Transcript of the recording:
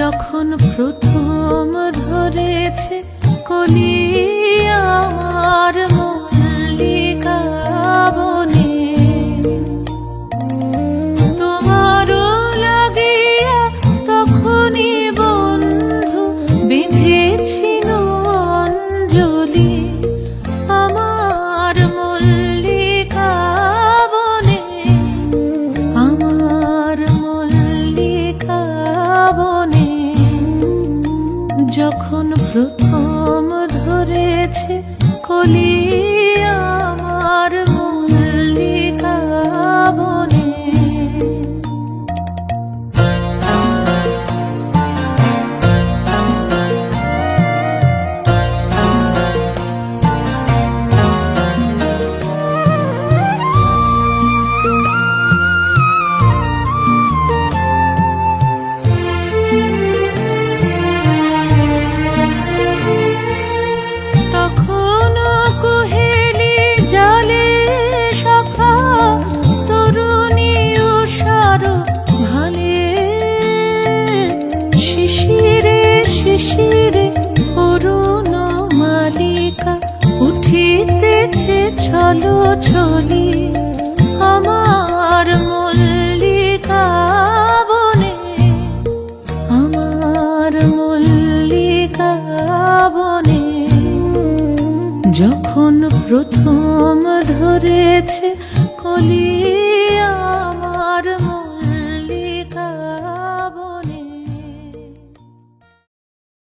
যখন প্রথম ধরেছে কলি আমার মল্লিকা বনে, তোমারও লাগিয়া তখনই বন্ধু বেঁধেছিল অঞ্জলি আমার মল্লিকা বনে, আমার মল্লিকা বনে। যখন প্রথম ধরেছে কলি আমার মল্লিকা বনে। শিশিরে অরুণ মালিকা উঠিতেছে ছলো ছলি আমার মল্লিকা বনে, আমার মল্লিকা বনে। যখন প্রথম ধরেছে কলি আমার